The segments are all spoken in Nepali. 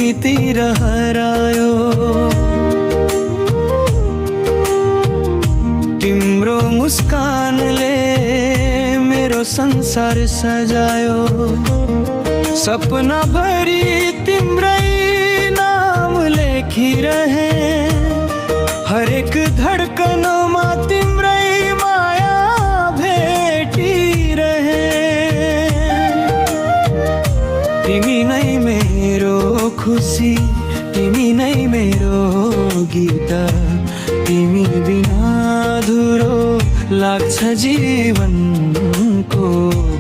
तिमीतिर हरायो। तिम्रो मुस्कानले मेरो संसार सजायो। सपना भरि तिम्रै नाम लेखिरहे, हरेक धडकनमा तिम्रै माया भेटिरहे। तिमी नै मेरो खुसी, तिमी नै मेरो गीत, तिमी बिना अधुरो लाग्छ जीवनको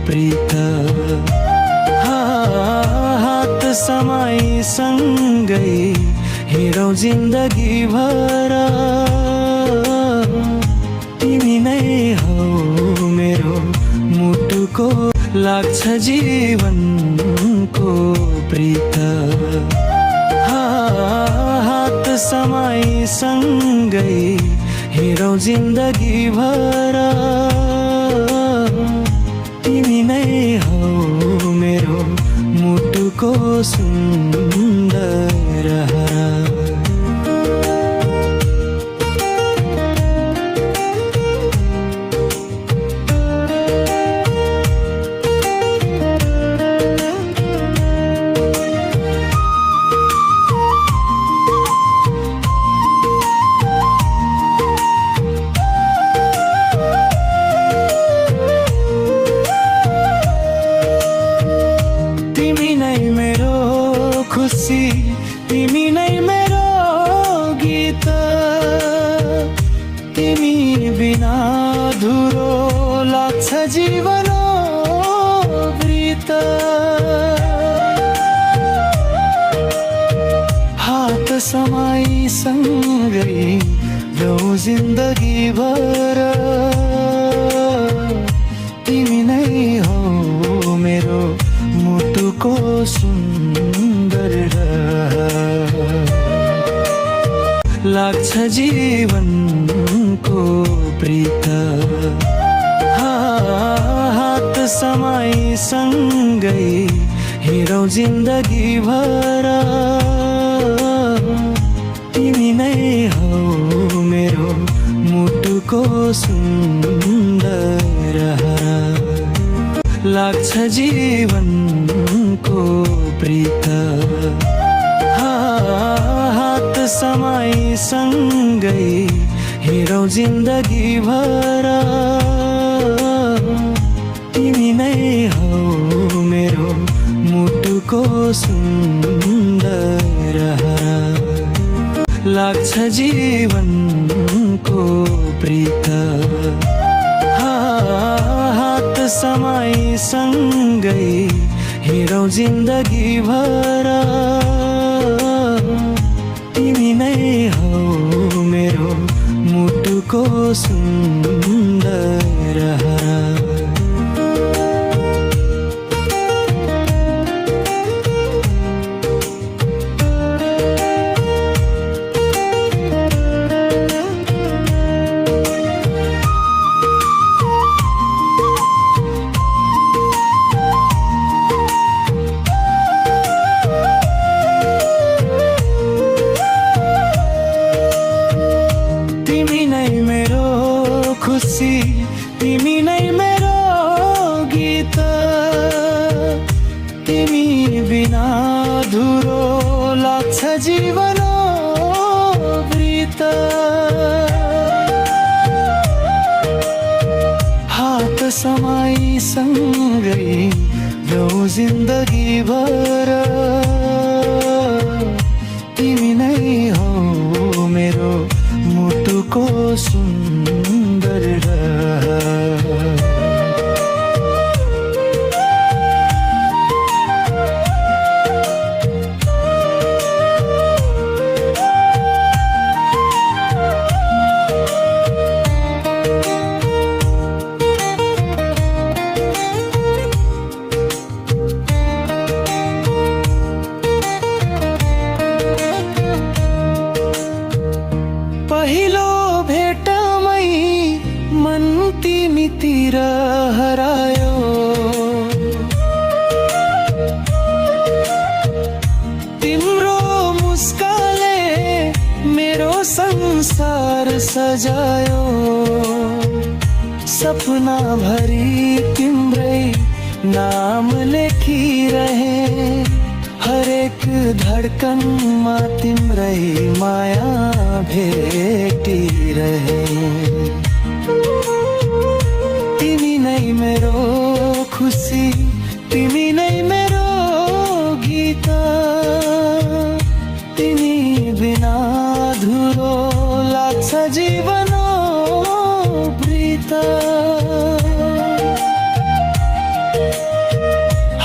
प्रीत। हात समाई सँगै हिँडौँ जिन्दगी भर, तिमी नै हौ मेरो मुटुको लाग्छ जीवनको प्रीत। हात समाई सँगै हिँडौँ जिन्दगी भर, तिमी नै हौ मेरो मुटुको सुन्दर हार। तिमी नै मेरो खुसी, तिमी नै मेरो गीत, तिमी बिना अधुरो लाग्छ जीवनो प्रीत। हात समाई सँगै जाऊँ जिन्दगी भर, तिमी नै हौ मेरो मुटुको सुन्दर लाग्छ जीवनको प्रीत। हात समाई सँगै हिँडौँ जिन्दगी भर, तिमी नै हौ मेरो मुटुको सुन्दर लाग्छ जीवनको प्रीत। हात समाई सँगै हिँडौँ जिन्दगी भर, तिमी नै हौ मेरो मुटुको सुन्दर लाग्छ जीवनको प्रीत। हात समाई सँगै हिँडौँ जिन्दगी भर, तिमी नै हौ मेरो मुटुको सुन्दर खुसी, तिमी नै मेरो गीत, तिमी बिना अधुरो लाग्छ जीवनो प्रीत। हात समाई सँगै जाऊँ जिन्दगी भर, तिमी नै हौ मेरो मुटुको सुन्दर सजायो सपना भरी तिम्रै नाम लेखिरहे हरेक धडकनमा तिम्रै माया भेटिरहे तिमी नै मेरो खुसी तिमी नै मेरो गीत तिमी बिना अधुरो लाग्छ जीवन प्रीत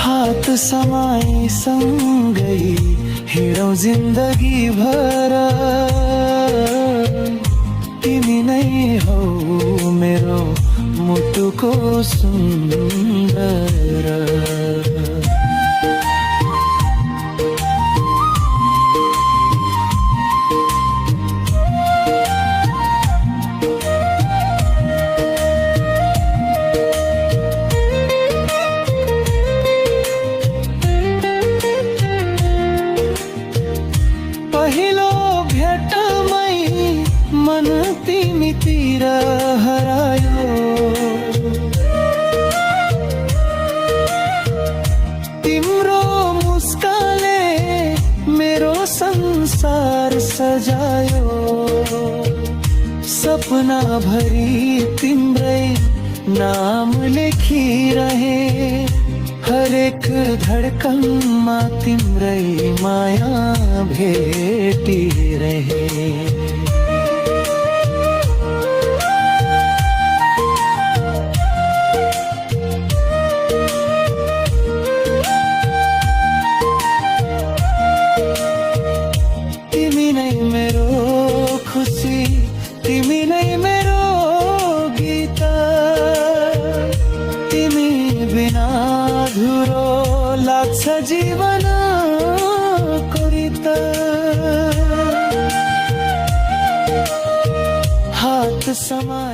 हात समाई सँगै हिँडौँ जिन्दगी भर तिमी नै हौ मेरो मुटुको सुन्दर पहिलो भेटमै मन तिमीतिर हरायो तिम्रो मुस्कानले मेरो संसार सजायो सपना भरी तिम्रै नाम लेखिरहे हरेक धडकनमा तिम्रै माया भेटिरहे तिमी नै मेरो खुसी तिमी नै मेरो गीत तिमी बिना अधुरो लाग्छ जीवन कोरित हात समाई